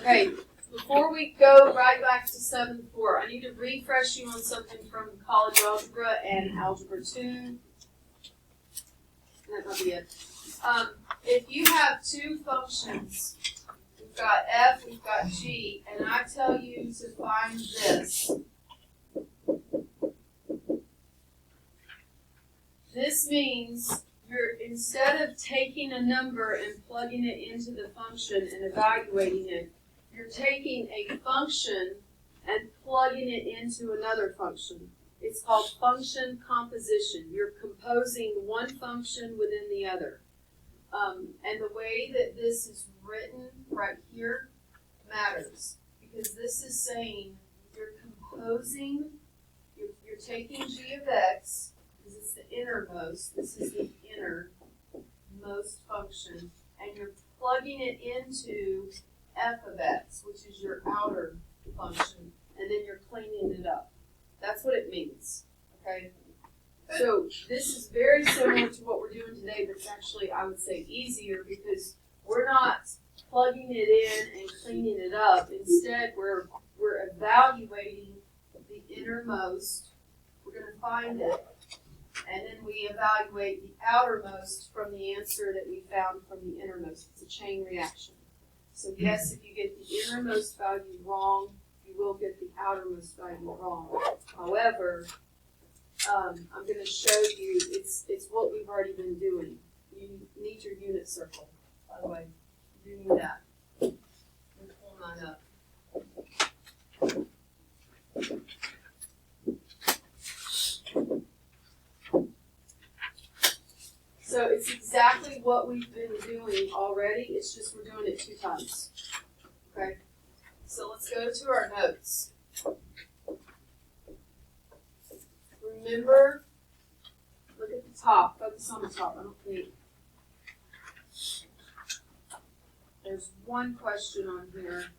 Okay, before we go right back to 7-4, I need to refresh you on something from college algebra and algebra 2. That might be it. If you have two functions, we've got f, we've got g, and I tell you to find this. This means instead of taking a number and plugging it into the function and evaluating it, you're taking a function and plugging it into another function. It's called function composition. You're composing one function within the other. And the way that this is written right here matters, because this is saying you're composing, you're taking g of x, because it's the innermost, this is the innermost function, and you're plugging it into f of x, which is your outer function, and then you're cleaning it up. That's what it means, okay? So this is very similar to what we're doing today, but it's actually, I would say, easier, because we're not plugging it in and cleaning it up. Instead, we're evaluating the innermost. We're going to find it, and then we evaluate the outermost from the answer that we found from the innermost. It's a chain reaction. So yes, if you get the innermost value wrong, you will get the outermost value wrong. However, I'm going to show you, it's what we've already been doing. You need your unit circle, by the way. You do need that. Let me pull mine up. So it's exactly what we've been doing already, it's just we're doing it 2 times. Okay? So let's go to our notes. Remember, look at the top, focus on the top. I don't think there's one question on here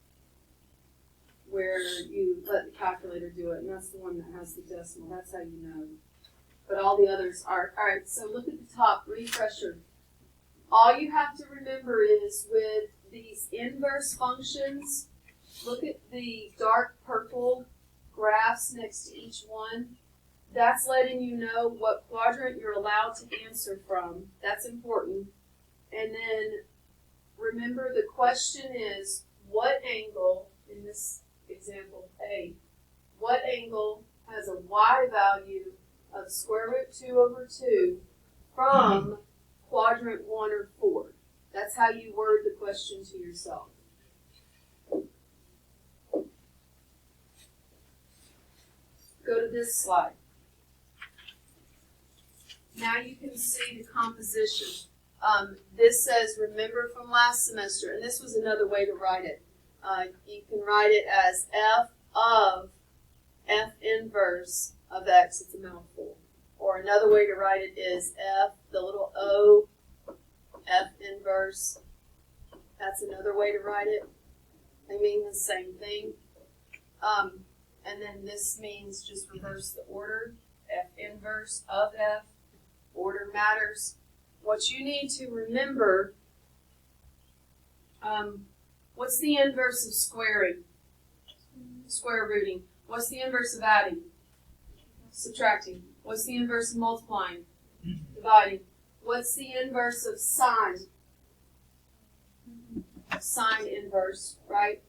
where you let the calculator do it, and that's the one that has the decimal. That's how you know. But all the others are. All right, so look at the top, refresher. All you have to remember is with these inverse functions, look at the dark purple graphs next to each one. That's letting you know what quadrant you're allowed to answer from. That's important. And then remember, the question is, what angle, in this example A, what angle has a y value of square root 2 over 2 from quadrant 1 or 4? That's how you word the question to yourself. Go to this slide. Now you can see the composition. This says, remember from last semester, and this was another way to write it. You can write it as f of f inverse of x. It's a mouthful. Or another way to write it is f, the little o, f inverse. That's another way to write it. They mean the same thing. And then this means just reverse the order. F inverse of f. Order matters. What you need to remember, what's the inverse of squaring? Square rooting. What's the inverse of adding? Subtracting. What's the inverse of multiplying? Dividing. What's the inverse of sine? Sine inverse, right?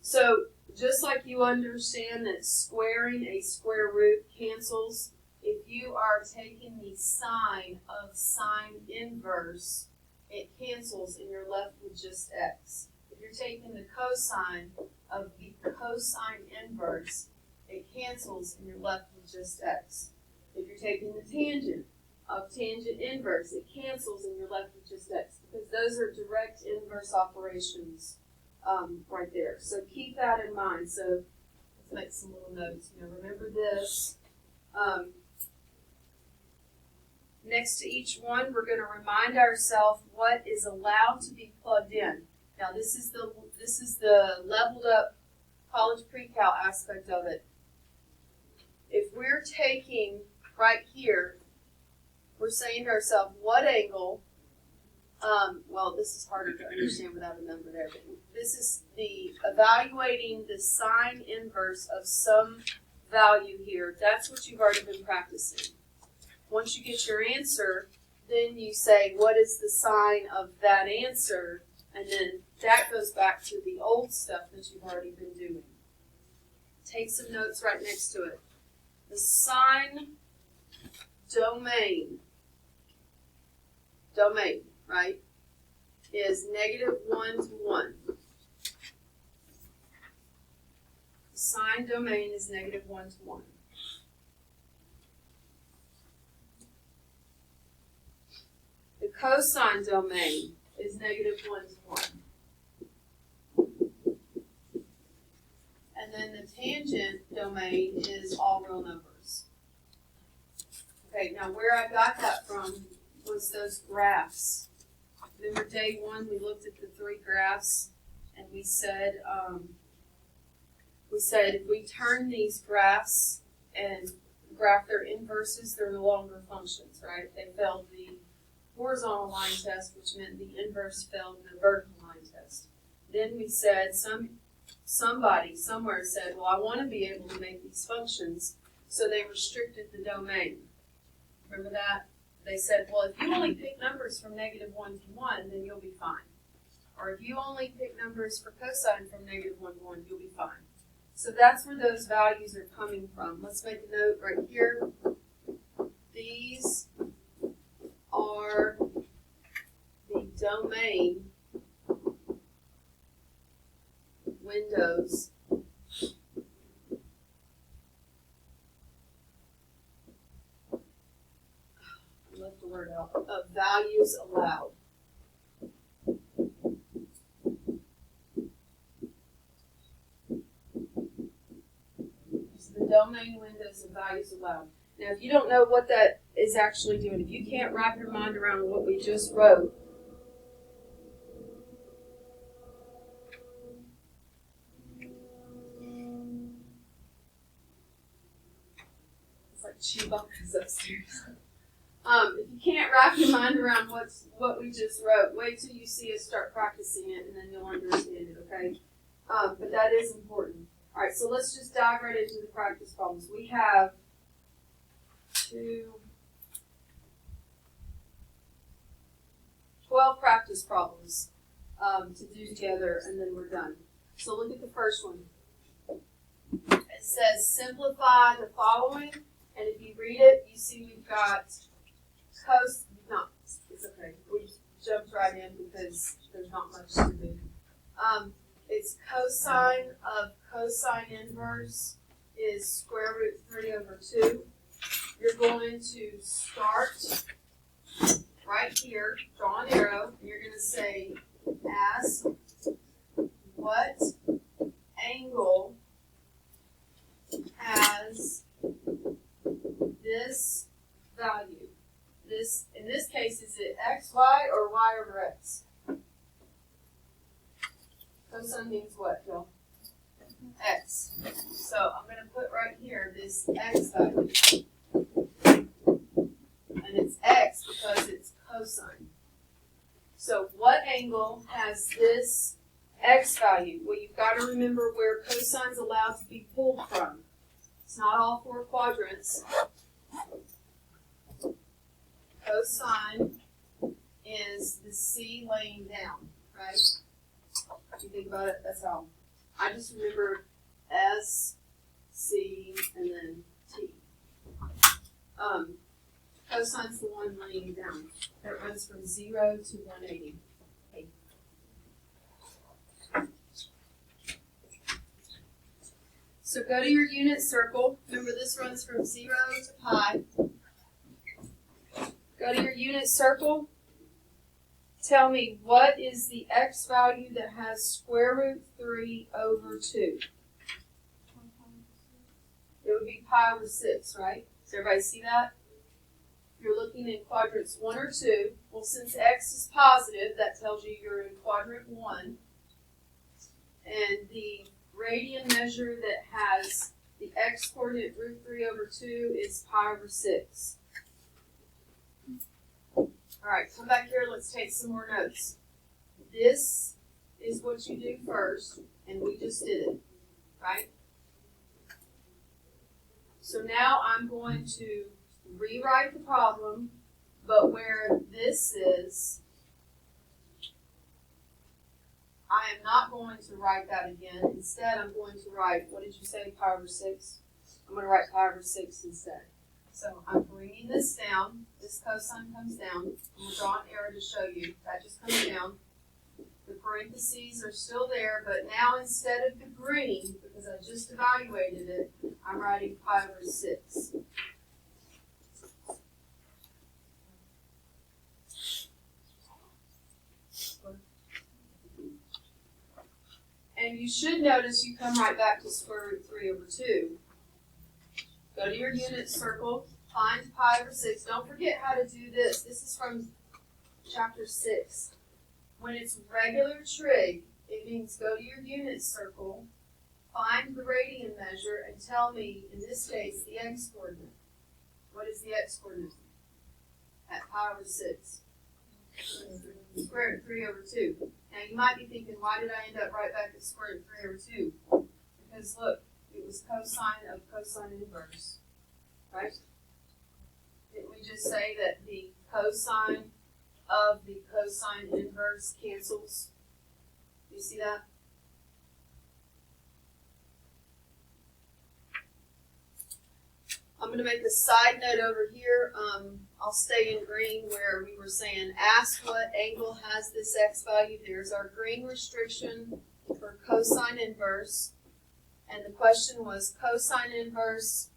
So just like you understand that squaring a square root cancels, if you are taking the sine of sine inverse, it cancels and you're left with just x. If you're taking the cosine of the cosine inverse, it cancels and you're left with just x. If you're taking the tangent of tangent inverse, it cancels and you're left with just x, because those are direct inverse operations right there. So keep that in mind. So let's make some little notes. Remember this. Next to each one, we're going to remind ourselves what is allowed to be plugged in. Now, this is the leveled up college pre-cal aspect of it. If we're taking right here, we're saying to ourselves, what angle Well, this is harder to understand without a number there, but this is the evaluating the sine inverse of some value here. That's what you've already been practicing. Once you get your answer, then you say, what is the sine of that answer? And then that goes back to the old stuff that you've already been doing. Take some notes right next to it. The sine domain, right, is -1 to 1. The sine domain is -1 to 1. The cosine domain is -1 to 1. And then the tangent domain is all real numbers. Okay, now where I got that from was those graphs. Remember day one, we looked at the 3 graphs, and we said if we turn these graphs and graph their inverses, they're no longer functions, right? They failed the horizontal line test, which meant the inverse failed the vertical line test. Then we said somebody somewhere said, well, I want to be able to make these functions, so they restricted the domain. Remember that? They said, well, if you only pick numbers from -1 to 1, then you'll be fine. Or if you only pick numbers for cosine from -1 to 1, you'll be fine. So that's where those values are coming from. Let's make a note right here. These are the domain windows I left the word out of values allowed. So the domain windows of values allowed. Now, if you don't know what that is actually doing, if you can't wrap your mind around what we just wrote, it's like Chewbacca's upstairs. If you can't wrap your mind around what we just wrote, wait till you see us start practicing it, and then you'll understand it, okay? But that is important. All right, so let's just dive right into the practice problems. We have 12 practice problems to do together, and then we're done. So look at the first one. It says simplify the following, and if you read it, you see we've got it's okay. We just jumped right in because there's not much to do. It's cosine of cosine inverse is square root 3 over 2. You're going to start right here, draw an arrow, and you're going to say, ask what angle has this value. In this case, is it x, y, or y over x? Cosine means what, Phil? X. So I'm going to put right here this x value. And it's x because it's cosine. So what angle has this x value? Well, you've got to remember where cosine's allowed to be pulled from. It's not all 4 quadrants. Cosine is the C laying down, right? If you think about it, that's how. I just remember S, C, and then T. Cosine's the one laying down. That runs from 0 to 180. Okay. So go to your unit circle. Remember, this runs from 0 to pi. Go to your unit circle. Tell me, what is the x value that has square root 3 over 2? It would be pi over 6, right? Does everybody see that? You're looking in quadrants 1 or 2. Well, since x is positive, that tells you you're in quadrant 1. And the radian measure that has the x coordinate root 3 over 2 is pi over 6. All right, come back here. Let's take some more notes. This is what you do first, and we just did it, right? So now I'm going to rewrite the problem, but where this is, I am not going to write that again. Instead, I'm going to write, what did you say, pi over 6? I'm going to write pi over 6 instead. So I'm bringing this down. This cosine comes down. I'm going to draw an arrow to show you. That just comes down. The parentheses are still there, but now instead of the green, because I just evaluated it, I'm writing pi over 6. And you should notice you come right back to square root 3 over 2. Go to your unit circle, find pi over 6. Don't forget how to do this. This is from chapter 6. When it's regular trig, it means go to your unit circle, find the radian measure, and tell me, in this case, the x-coordinate. What is the x-coordinate? At pi over 6. Square root 3 over 2. Now you might be thinking, why did I end up right back at square root 3 over 2? Because look, it was cosine of cosine inverse, right? Didn't we just say that the cosine of the cosine inverse cancels? Do you see that? I'm going to make a side note over here. I'll stay in green where we were saying, ask what angle has this x value. There's our green restriction for cosine inverse. And the question was cosine inverse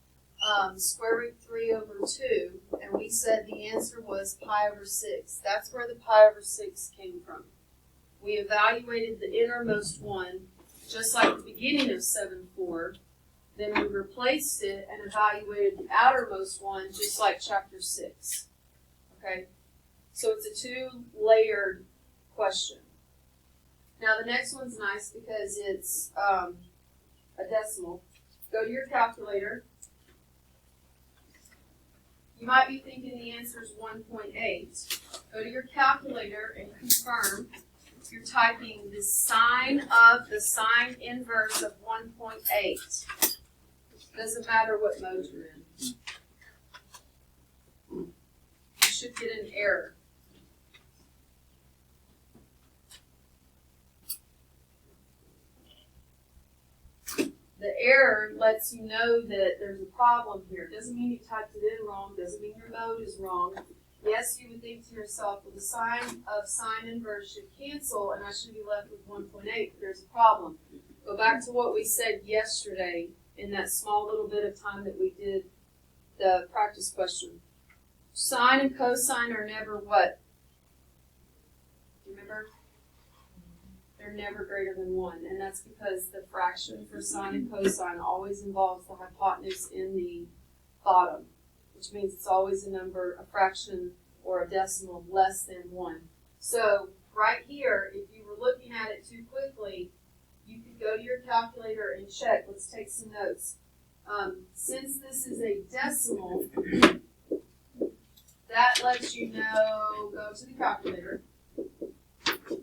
square root 3 over 2. And we said the answer was pi over 6. That's where the pi over 6 came from. We evaluated the innermost one, just like the beginning of 7.4. Then we replaced it and evaluated the outermost one, just like chapter 6. Okay? So it's a 2-layered question. Now the next one's nice because it's a decimal. Go to your calculator. You might be thinking the answer is 1.8. Go to your calculator and confirm. You're typing the sine of the sine inverse of 1.8. Doesn't matter what mode you're in. You should get an error. The error lets you know that there's a problem here. It doesn't mean you typed it in wrong. Doesn't mean your mode is wrong. Yes, you would think to yourself, well, the sine of sine inverse should cancel, and I should be left with 1.8, but there's a problem. Go back to what we said yesterday in that small little bit of time that we did the practice question. Sine and cosine are never what? Remember? They're never greater than 1, and that's because the fraction for sine and cosine always involves the hypotenuse in the bottom, which means it's always a number, a fraction, or a decimal less than 1. So right here, if you were looking at it too quickly, you could go to your calculator and check. Let's take some notes. Since this is a decimal, that lets you know, go to the calculator.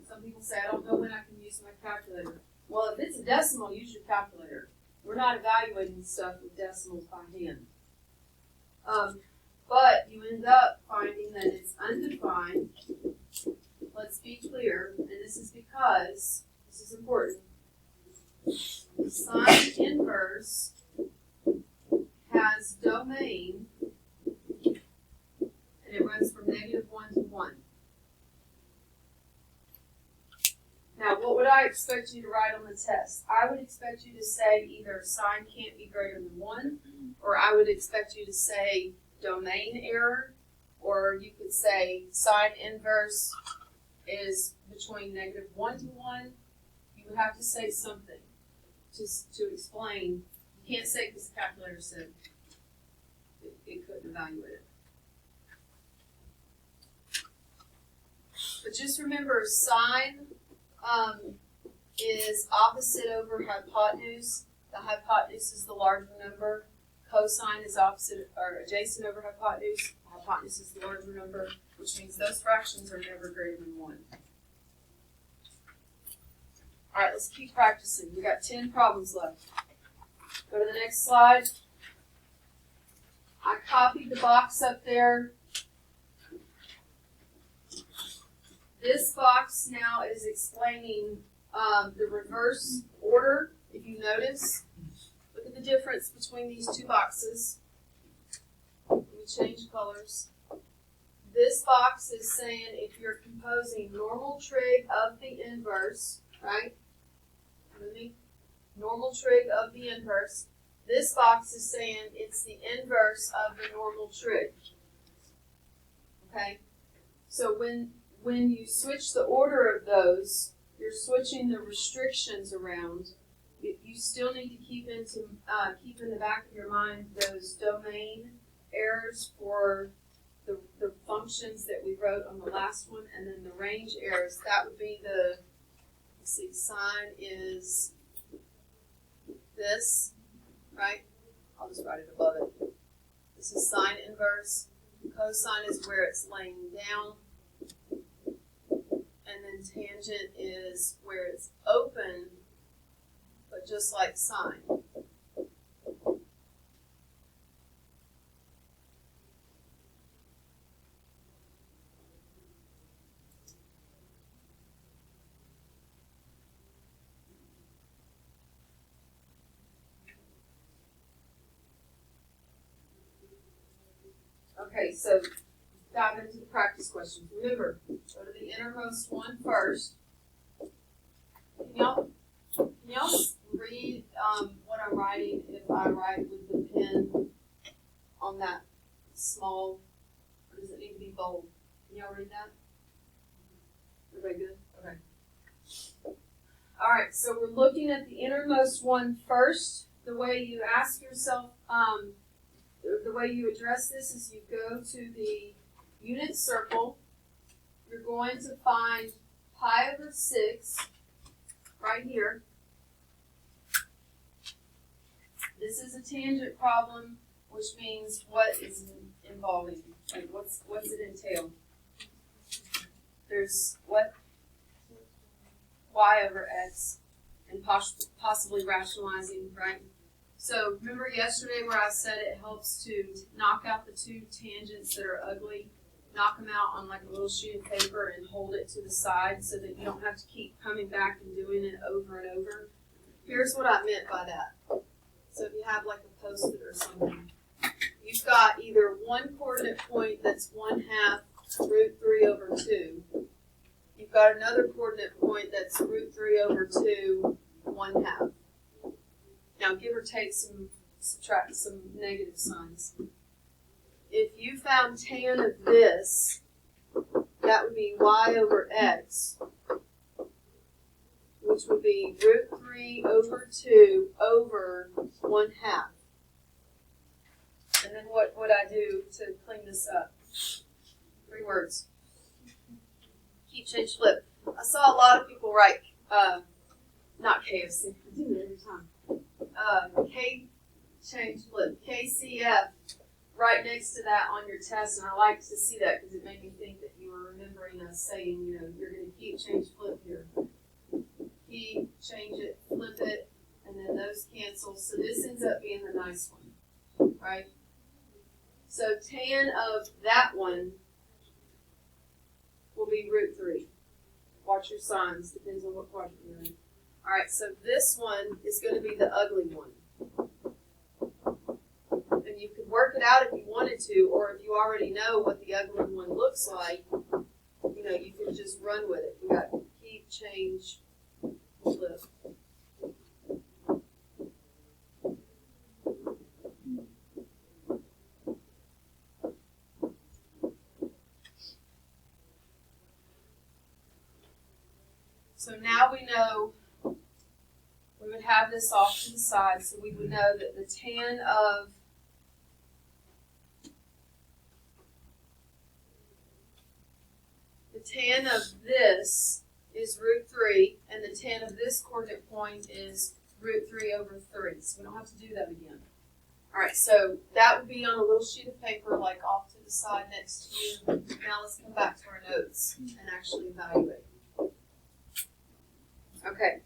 Some people say, I don't know when I can use my calculator. Well, if it's a decimal, use your calculator. We're not evaluating stuff with decimals by hand. But you end up finding that it's undefined. Let's be clear, and this is because, this is important, the sine inverse has domain, and it runs from -1 to 1. Now, what would I expect you to write on the test? I would expect you to say either sine can't be greater than 1, or I would expect you to say domain error, or you could say sine inverse is between -1 to 1. You would have to say something to explain. You can't say because the calculator said it couldn't evaluate it. But just remember, sine is opposite over hypotenuse. The hypotenuse is the larger number. Cosine is opposite or adjacent over hypotenuse. hypotenuse is the larger number, which means those fractions are never greater than 1. All right, let's keep practicing. We got 10 problems left. Go to the next slide. I copied the box up there. This box now is explaining the reverse order. If you notice, look at the difference between these two boxes. Let me change colors. This box is saying if you're composing normal trig of the inverse, right? Normal trig of the inverse. This box is saying it's the inverse of the normal trig. Okay? So when you switch the order of those, you're switching the restrictions around. You still need to keep in the back of your mind those domain errors for the functions that we wrote on the last one, and then the range errors. That would be the, let's see, sine is this, right? I'll just write it above it. This is sine inverse. Cosine is where it's laying down. And then tangent is where it's open, but just like sine. Okay, so dive into the practice questions. Remember, go to the innermost one first. Can y'all read what I'm writing if I write with the pen on that small, or does it need to be bold? Can y'all read that? Everybody good? Okay. All right, so we're looking at the innermost one first. The way you ask yourself, the way you address this is you go to the unit circle. You're going to find pi over 6 right here. This is a tangent problem, which means what is involving? Like what's it entail? There's what? Y over x, and possibly rationalizing, right? So remember yesterday where I said it helps to knock out the two tangents that are ugly, knock them out on like a little sheet of paper and hold it to the side so that you don't have to keep coming back and doing it over and over. Here's what I meant by that. So if you have like a Post-it or something, you've got either one coordinate point that's 1/2 root 3 over 2. You've got another coordinate point that's root 3 over 2, 1/2. Now give or take subtract some negative signs. If you found tan of this, that would be y over x, which would be root 3 over 2 over 1/2. And then what would I do to clean this up? 3 words. Keep, change, flip. I saw a lot of people write, not KFC, I do it every time. K, change, flip, KCF, right next to that on your test, and I like to see that because it made me think that you were remembering us saying, you know, you're going to keep, change, flip here. Keep, change it, flip it, and then those cancel. So this ends up being the nice one, right? So tan of that one will be root 3. Watch your signs, depends on what quadrant you're in. All right, so this one is going to be the ugly one. And you could work it out if you wanted to, or if you already know what the ugly one looks like, you know, you can just run with it. We got keep, change, flip. So now we know we would have this off to the side, so we would know that the tan of this is root 3, and the tan of this coordinate point is root 3 over 3. So we don't have to do that again. Alright, so that would be on a little sheet of paper, like off to the side next to you. Now let's come back to our notes and actually evaluate. Okay.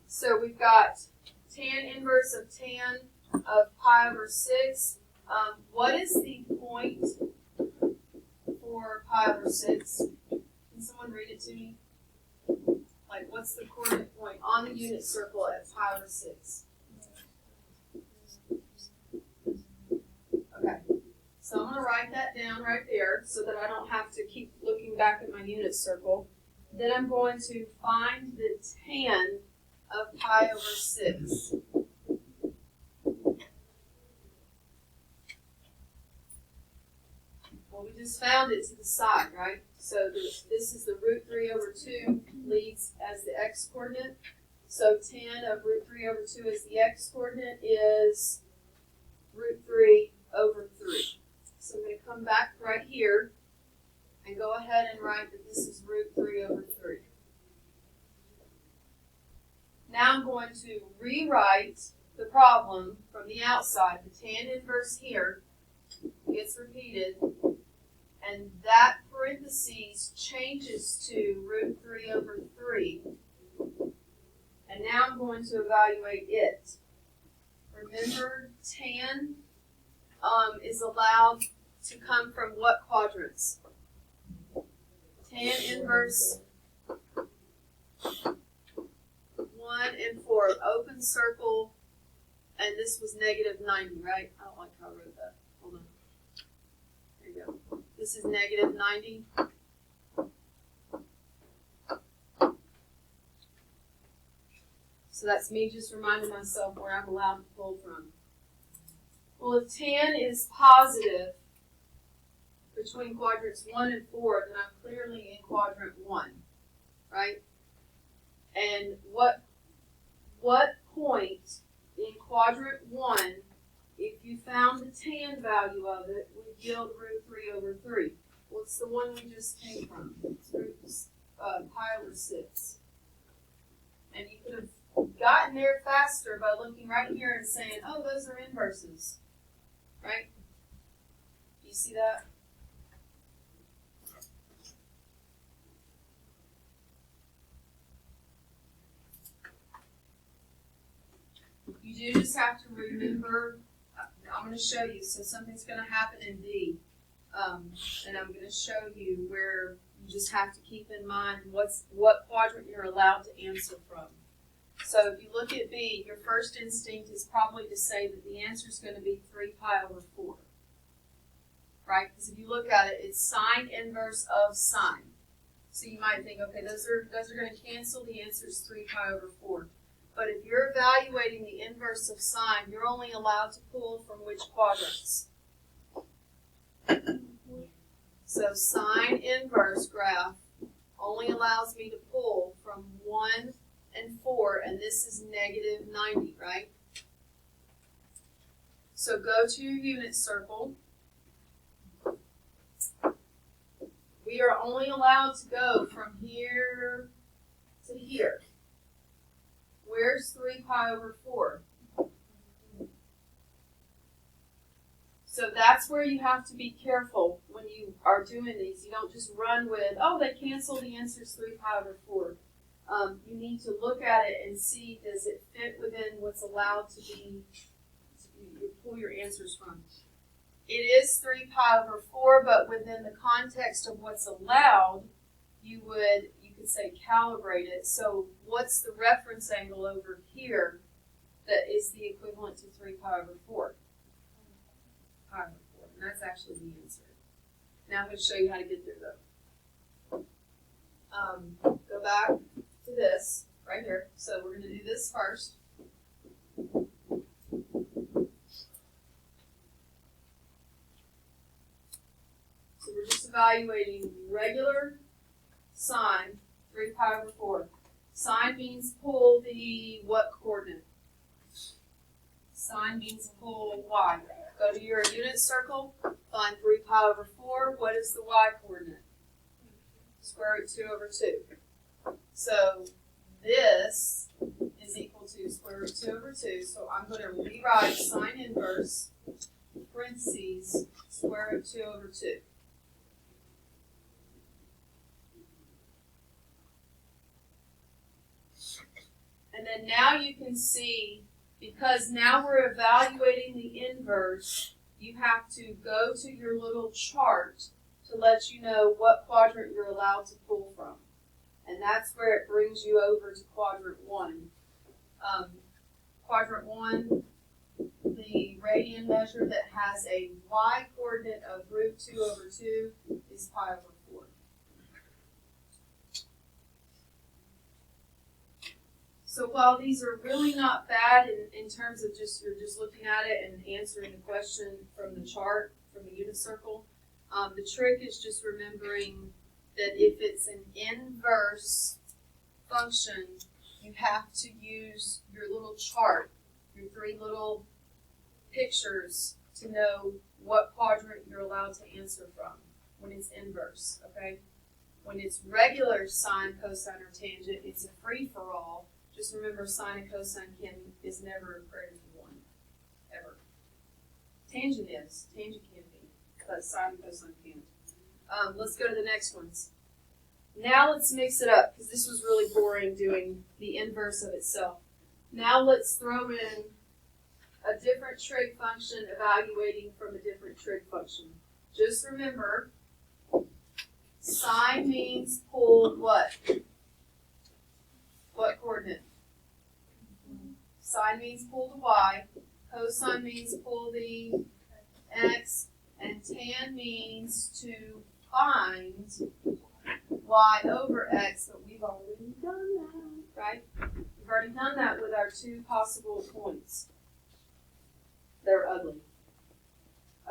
So we've got tan inverse of tan of pi over 6. What is the point for pi over 6? Can someone read it to me? Like, what's the coordinate point on the unit circle at pi over 6? Okay. So I'm going to write that down right there so that I don't have to keep looking back at my unit circle. Then I'm going to find the tan of pi over 6. Well, we just found it to the side, right? So this is the root 3 over 2 leads as the x-coordinate. So tan of root 3 over 2 as the x-coordinate is root 3 over 3. So I'm going to come back right here and go ahead and write that this is root 3 over 3. Now I'm going to rewrite the problem from the outside. The tan inverse here gets repeated, and that parentheses changes to root 3 over 3. And now I'm going to evaluate it. Remember, tan is allowed to come from what quadrants? Tan inverse 1 and 4, open circle, and this was negative 90, right? I don't like how I wrote that. Hold on. There you go. This is negative 90. So that's me just reminding myself where I'm allowed to pull from. Well, if tan is positive between quadrants 1 and 4, then I'm clearly in quadrant 1, right? And what point in quadrant 1, if you found the tan value of it, would yield root 3 over 3? Well, it's the one we just came from. It's root pi over 6. And you could have gotten there faster by looking right here and saying, oh, those are inverses, right? Do you see that? You do just have to remember, I'm going to show you, so something's going to happen in D, and I'm going to show you where you just have to keep in mind what quadrant you're allowed to answer from. So if you look at B, your first instinct is probably to say that the answer is going to be 3 pi over 4, right? Because if you look at it, it's sine inverse of sine. So you might think, okay, those are going to cancel. The answer is 3 pi over 4. But if you're evaluating the inverse of sine, you're only allowed to pull from which quadrants? So sine inverse graph only allows me to pull from 1 and 4, and this is negative 90, right? So go to your unit circle. We are only allowed to go from here to here. Where's 3 pi over 4? So that's where you have to be careful when you are doing these. You don't just run with, oh, they cancel, the answer's 3 pi over 4. You need to look at it and see, does it fit within what's allowed to be, you pull your answers from. It is 3 pi over 4, but within the context of what's allowed, you could say calibrate it. So what's the reference angle over here that is the equivalent to 3 pi over 4? Pi over 4. And that's actually the answer. Now I'm going to show you how to get there, though. Go back to this right here. So we're going to do this first. So we're just evaluating regular sine, 3 pi over 4. Sine means pull the what coordinate? Sine means pull y. Go to your unit circle, find 3 pi over 4. What is the y coordinate? Square root 2 over 2. So this is equal to 2, square root 2 over 2. So I'm going to rewrite sine inverse, parentheses, square root 2 over 2. And then now you can see, because now we're evaluating the inverse, you have to go to your little chart to let you know what quadrant you're allowed to pull from. And that's where it brings you over to quadrant 1. Quadrant 1, the radian measure that has a y coordinate of root 2 over 2 is pi over 4. So while these are really not bad in terms of you're just looking at it and answering the question from the chart, from the unit circle, the trick is just remembering that if it's an inverse function, you have to use your little chart, your 3 little pictures, to know what quadrant you're allowed to answer from when it's inverse, okay? When it's regular sine, cosine, or tangent, it's a free-for-all. Just remember, sine and cosine is never greater than 1, ever. Tangent is. Tangent can be, but sine and cosine can't. Let's go to the next ones. Now let's mix it up, because this was really boring doing the inverse of itself. Now let's throw in a different trig function evaluating from a different trig function. Just remember, sine means pull what? What coordinate? Sine means pull the y, cosine means pull the x, and tan means to find y over x, but we've already done that, right? We've already done that with our 2 possible points. They're ugly.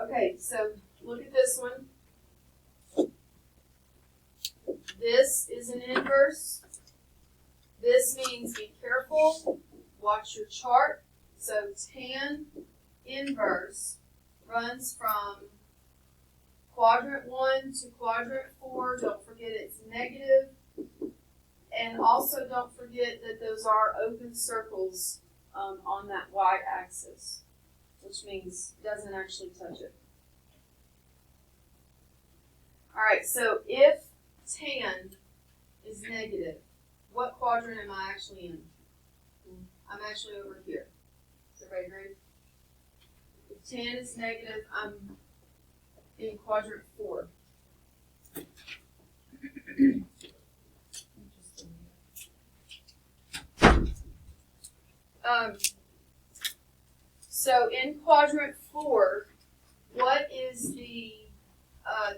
Okay, so look at this one. This is an inverse. This means be careful, watch your chart. So tan inverse runs from quadrant 1 to quadrant 4. Don't forget it's negative. And also don't forget that those are open circles on that y-axis, which means it doesn't actually touch it. All right, so if tan is negative, what quadrant am I actually in? I'm actually over here. Does everybody agree? If tan is negative, I'm in quadrant 4. So in quadrant 4, what is the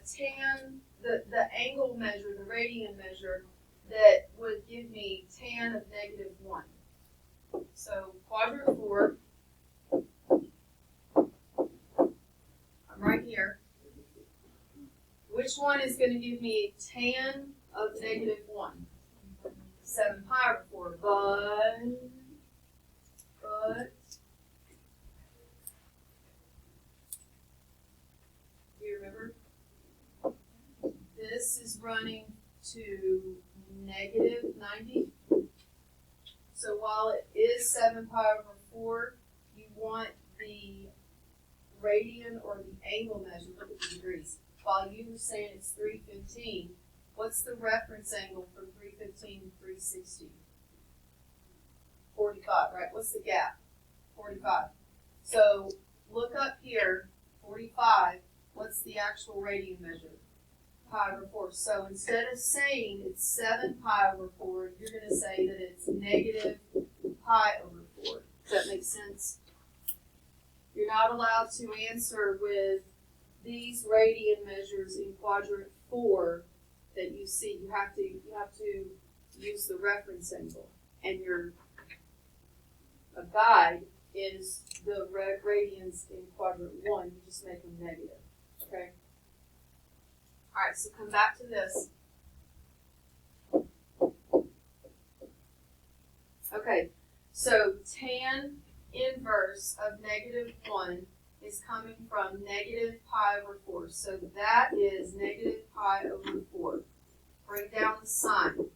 tan, the angle measure, the radian measure that would give me tan of negative 1? So quadrant 4, I'm right here. Which one is going to give me tan of negative 1? 7 pi over 4, but, do you remember? This is running to negative 90. So while it is 7 pi over 4, you want the radian or the angle measure, look at the degrees. While you were saying it's 315, what's the reference angle from 315 to 360? 45, right? What's the gap? 45. So look up here, 45, what's the actual radian measure? Pi over 4. So instead of saying it's 7 pi over 4, you're going to say that it's negative pi over 4. Does that make sense? You're not allowed to answer with these radian measures in quadrant 4 that you see. You have to use the reference angle, and your guide is the radians in quadrant 1. You just make them negative. Okay. All right. So come back to this. Okay. So tan inverse of negative 1 is coming from negative pi over 4. So that is negative pi over 4. Bring down the sign.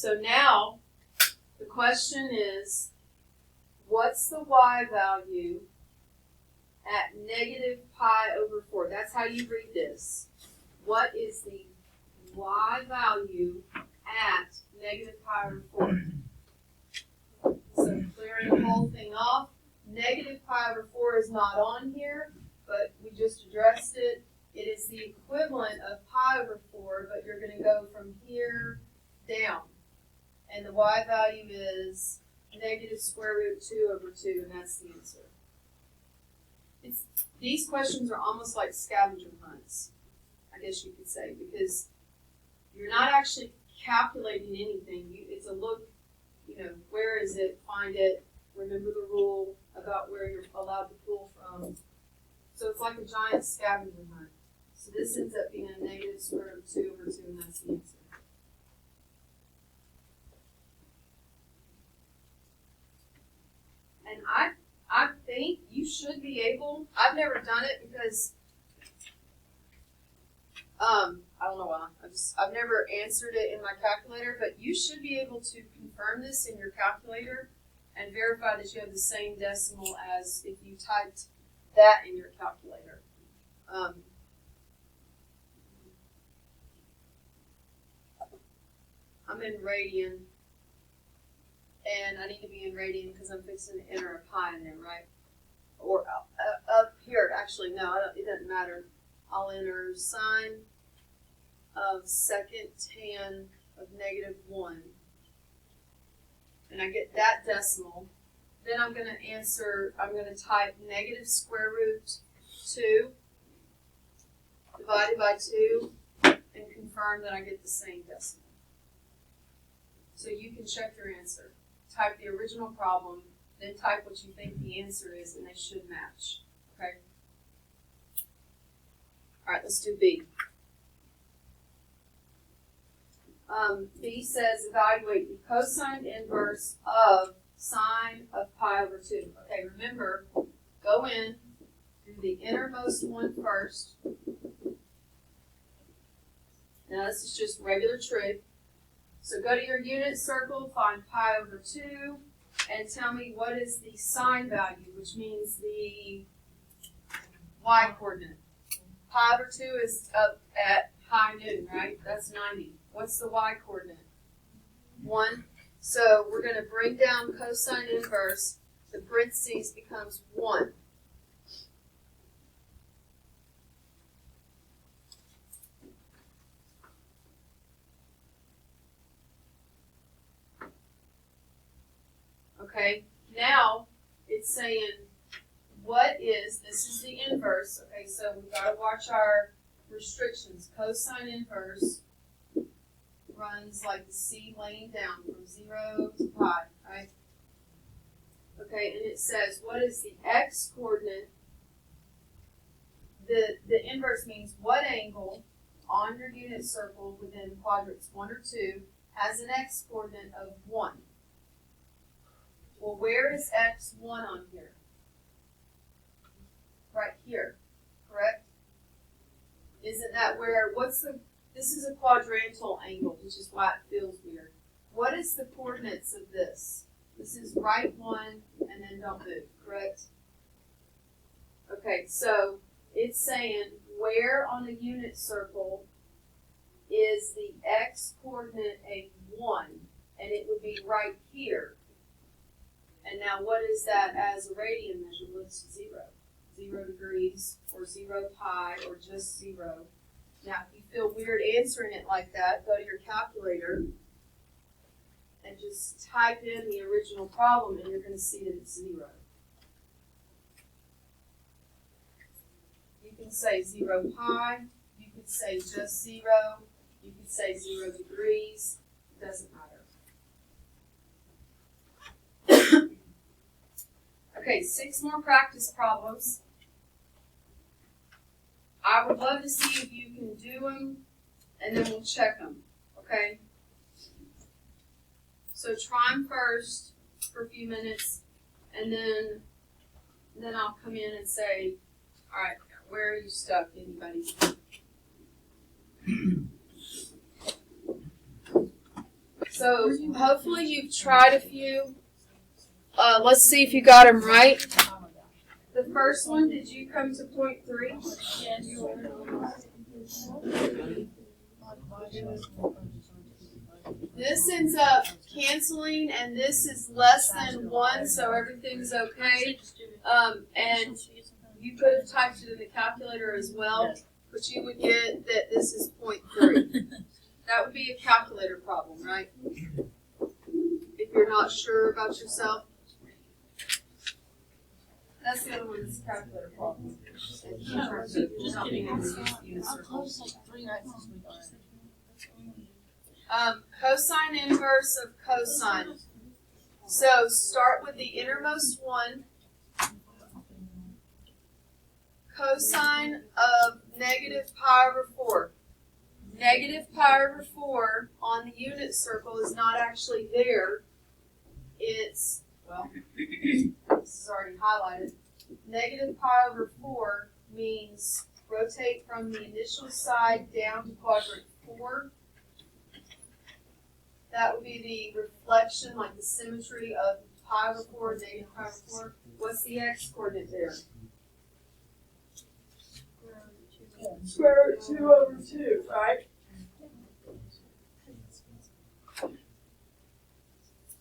So now the question is, what's the y value at negative pi over 4? That's how you read this. What is the y value at negative pi over 4? So clearing the whole thing off, negative pi over 4 is not on here, but we just addressed it. It is the equivalent of pi over 4, but you're going to go from here down. And the y value is negative square root 2 over 2, and that's the answer. These questions are almost like scavenger hunts, I guess you could say, because you're not actually calculating anything. It's a look, where is it, find it, remember the rule about where you're allowed to pull from. So it's like a giant scavenger hunt. So this ends up being a negative square root of 2 over 2, and that's the answer. And I think you should be able, I've never done it because, I don't know why, I've never answered it in my calculator, but you should be able to confirm this in your calculator and verify that you have the same decimal as if you typed that in your calculator. I'm in radian, and I need to be in radian because I'm fixing to enter a pi in there, right? Or up here, actually, no, it doesn't matter. I'll enter sine of second tan of negative 1. And I get that decimal. Then I'm going to type negative square root 2 divided by 2 and confirm that I get the same decimal. So you can check your answer. Type the original problem, then type what you think the answer is, and they should match. Okay? All right, let's do B. B says evaluate the cosine inverse of sine of pi over 2. Okay, remember, go in, do the innermost one first. Now this is just regular trig. So go to your unit circle, find pi over 2, and tell me what is the sine value, which means the y coordinate. Pi over 2 is up at high noon, right? That's 90. What's the y coordinate? 1. So we're going to bring down cosine inverse. The parentheses becomes 1. Okay, now it's saying this is the inverse. Okay, so we've got to watch our restrictions. Cosine inverse runs like the C laying down from 0 to pi, right? Okay, and it says, what is the x coordinate? The inverse means what angle on your unit circle within quadrants 1 or 2 has an x coordinate of 1. Well, where is x1 on here? Right here, correct? Isn't that where, this is a quadrantal angle, which is why it feels weird. What is the coordinates of this? This is right 1, and then don't move, correct? Okay, so it's saying where on a unit circle is the x coordinate a 1, and it would be right here. And now what is that as a radian measure? Well, it's 0. 0 degrees, or 0 pi, or just 0. Now, if you feel weird answering it like that, go to your calculator and just type in the original problem, and you're going to see that it's 0. You can say 0 pi, you could say just 0, you could say 0 degrees, it doesn't matter. Okay, 6 more practice problems. I would love to see if you can do them, and then we'll check them, okay? So try them first for a few minutes, and then I'll come in and say, all right, where are you stuck, anybody? So hopefully you've tried a few. Let's see if you got them right. The first one, did you come to point 3? Yes. This ends up canceling, and this is less than 1, so everything's okay. And you could have typed it in the calculator as well, but you would get that this is point 3. That would be a calculator problem, right? If you're not sure about yourself. That's the other one, is a calculator problem. Just kidding. I'll close like 3 nights this week. Cosine inverse of cosine. So start with the innermost one. Cosine of negative pi over 4. Negative pi over 4 on the unit circle is not actually there. It's, well, this is already highlighted. Negative pi over 4 means rotate from the initial side down to quadrant 4. That would be the reflection, like the symmetry of pi over 4, negative pi over 4. What's the x coordinate there? Square root 2 over 2, right?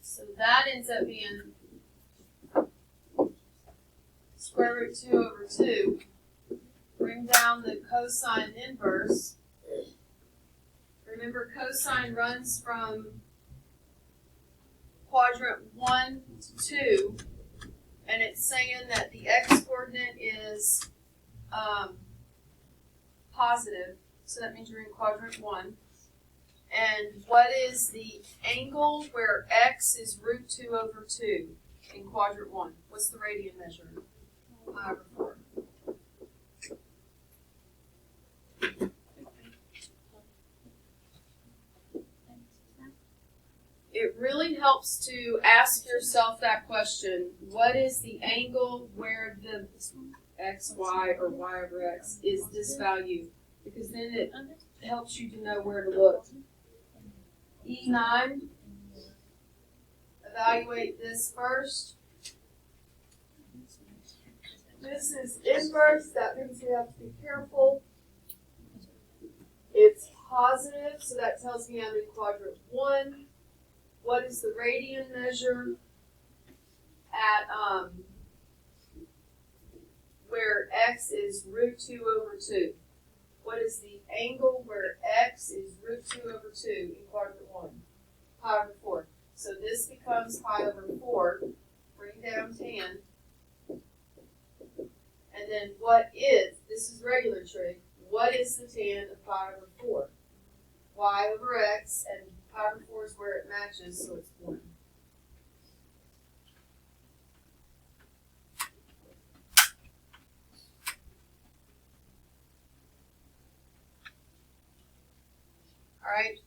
So that ends up being square root 2 over 2. Bring down the cosine inverse. Remember, cosine runs from quadrant 1 to 2, and it's saying that the x-coordinate is positive, so that means you're in quadrant 1. And what is the angle where x is root 2 over 2 in quadrant 1? What's the radian measure? Pi over 4. It really helps to ask yourself that question. What is the angle where the x, y, or y over x is this value? Because then it helps you to know where to look. E9, evaluate this first. This is inverse, that means we have to be careful. It's positive, so that tells me I'm in quadrant 1. What is the radian measure at where x is root 2 over 2? What is the angle where x is root 2 over 2 in quadrant 1? Pi over 4. So this becomes pi over 4. Bring down tan. And then what is, this is regular trig, what is the tan of pi over 4? Y over x, and pi over 4 is where it matches, so it's 1. Alright.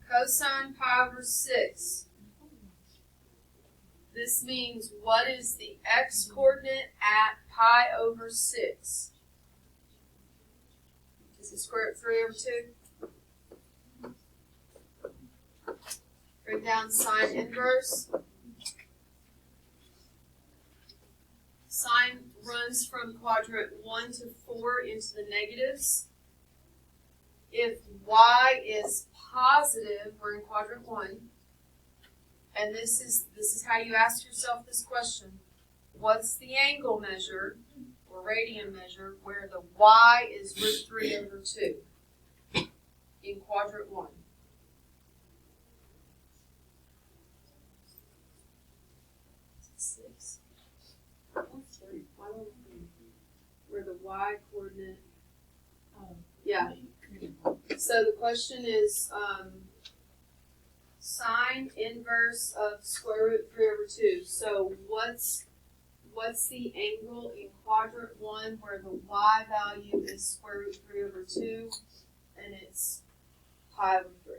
Cosine pi over 6. This means what is the x-coordinate at pi over 6? Is it square root 3 over 2? Bring down sine inverse. Sine runs from quadrant 1 to 4 into the negatives. If y is positive, we're in quadrant 1. And this is how you ask yourself this question. What's the angle measure, or radian measure, where the y is root 3 over 2 in quadrant 1? Six. Where the y coordinate. Yeah. So the question is sine inverse of square root 3 over 2. So what's the angle in quadrant 1 where the y value is square root 3 over 2 and it's pi over 3?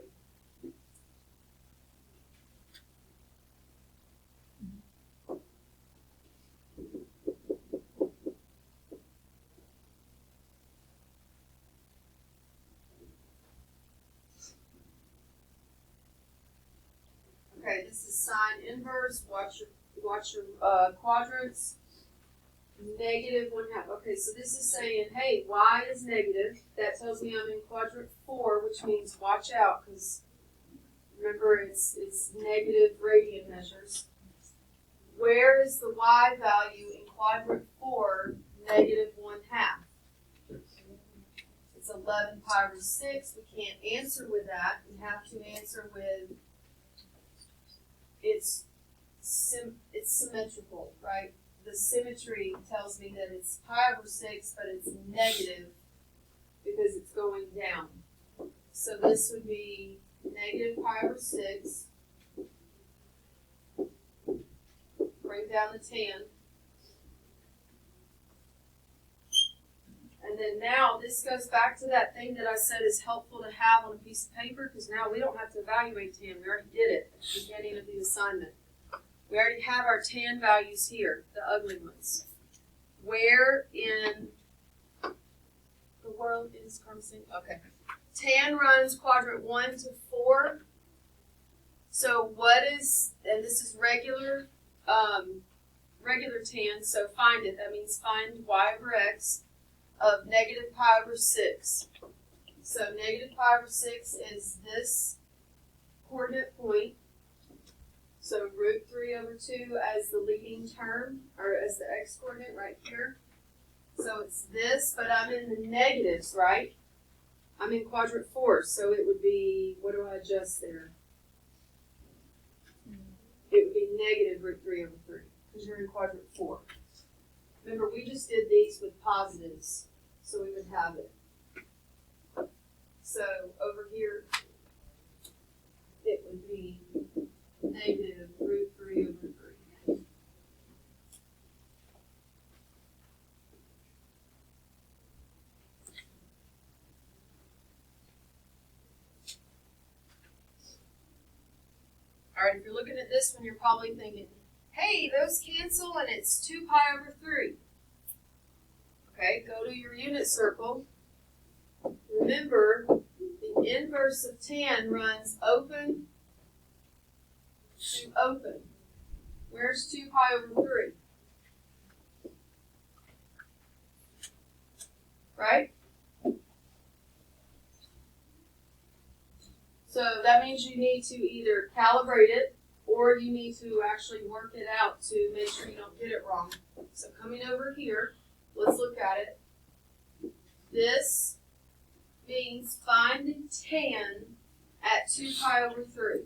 inverse, watch your quadrants. Negative 1/2. Okay, so this is saying, hey, y is negative. That tells me I'm in quadrant 4, which means watch out, because remember it's negative radian measures. Where is the y value in quadrant 4, negative 1/2? It's 11 pi over 6. We can't answer with that. We have to answer with it's symmetrical, right? The symmetry tells me that it's pi over 6, but it's negative because it's going down. So this would be negative pi over 6. Bring down the tan. And then now this goes back to that thing that I said is helpful to have on a piece of paper, because now we don't have to evaluate tan. We already did it at the beginning of the assignment. We already have our tan values here, the ugly ones. Where in the world is Carmesine? Okay. Tan runs quadrant 1 to 4. So what is, and this is regular tan, so find it. That means find y over x of negative pi over 6. So negative pi over 6 is this coordinate point. So root 3 over 2 as the leading term, or as the x-coordinate right here. So it's this, but I'm in the negatives, right? I'm in quadrant 4, so it would be, what do I adjust there? It would be negative root 3 over 3, because you're in quadrant 4. Remember, we just did these with positives, so we would have it. So over here, it would be negative root 3 over 3. All right, if you're looking at this one, you're probably thinking, hey, those cancel and it's 2 pi over 3. Okay, go to your unit circle. Remember, the inverse of tan runs open to open. Where's 2 pi over 3? Right? So that means you need to either calibrate it or you need to actually work it out to make sure you don't get it wrong. So coming over here, let's look at it. This means find the tan at 2 pi over 3.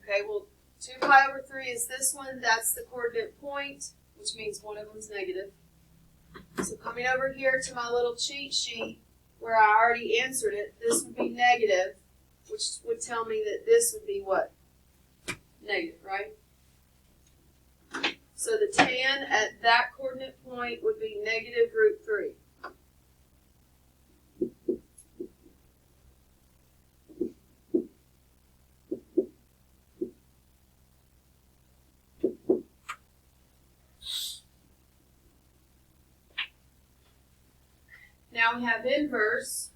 Okay, well, 2 pi over 3 is this one. That's the coordinate point, which means one of them is negative. So coming over here to my little cheat sheet where I already answered it, this would be negative, which would tell me that this would be what? Negative, right? So the tan at that coordinate point would be negative root 3. Now we have inverse,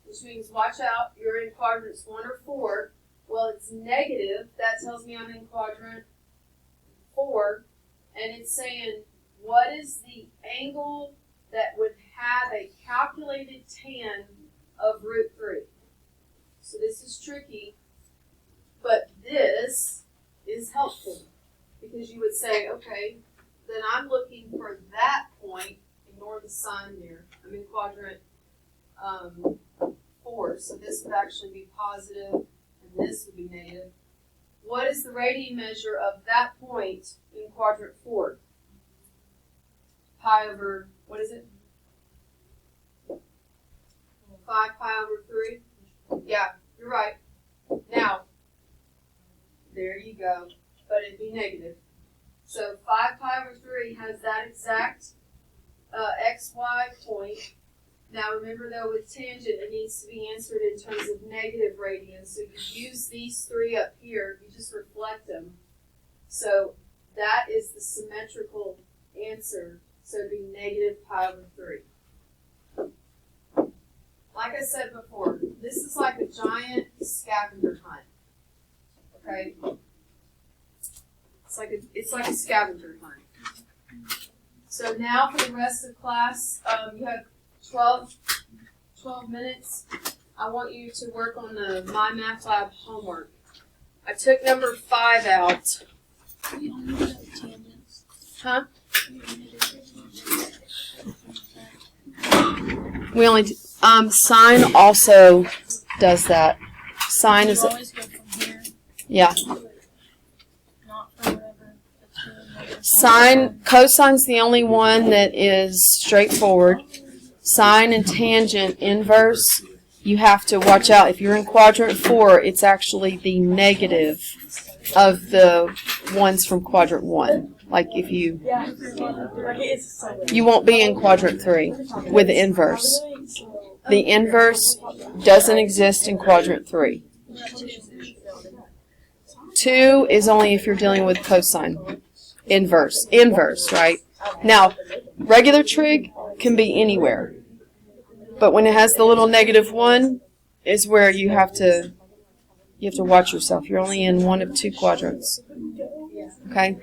which means watch out, you're in quadrants 1 or 4. Well, it's negative. That tells me I'm in quadrant 4. And it's saying, what is the angle that would have a calculated tan of root 3? So this is tricky, but this is helpful. Because you would say, okay, then I'm looking for that point. Ignore the sign there. I'm in quadrant 4, so this would actually be positive, and this would be negative. What is the radian measure of that point in quadrant 4? Pi over, what is it? 5 pi over 3? Yeah, you're right. Now, there you go, but it'd be negative. So 5 pi over 3 has that exact XY point. Now remember though, with tangent it needs to be answered in terms of negative radians. So you use these 3 up here, you just reflect them. So that is the symmetrical answer. So it'd be negative pi over 3. Like I said before, this is like a giant scavenger hunt. Okay. It's like a scavenger hunt. So now for the rest of the class, you have 12 minutes. I want you to work on the My Math Lab homework. I took number 5 out. Huh? We only do, Sign also does that. Sign You is always go from here, yeah. not for whatever. Sine, cosine's the only one that is straightforward. Sine and tangent, inverse, you have to watch out. If you're in quadrant 4, it's actually the negative of the ones from quadrant 1. Like if you won't be in quadrant 3 with the inverse. The inverse doesn't exist in quadrant 3. 2 is only if you're dealing with cosine. Inverse, right? Now, regular trig can be anywhere. But when it has the little -1 is where you have to watch yourself. You're only in one of 2 quadrants. Okay?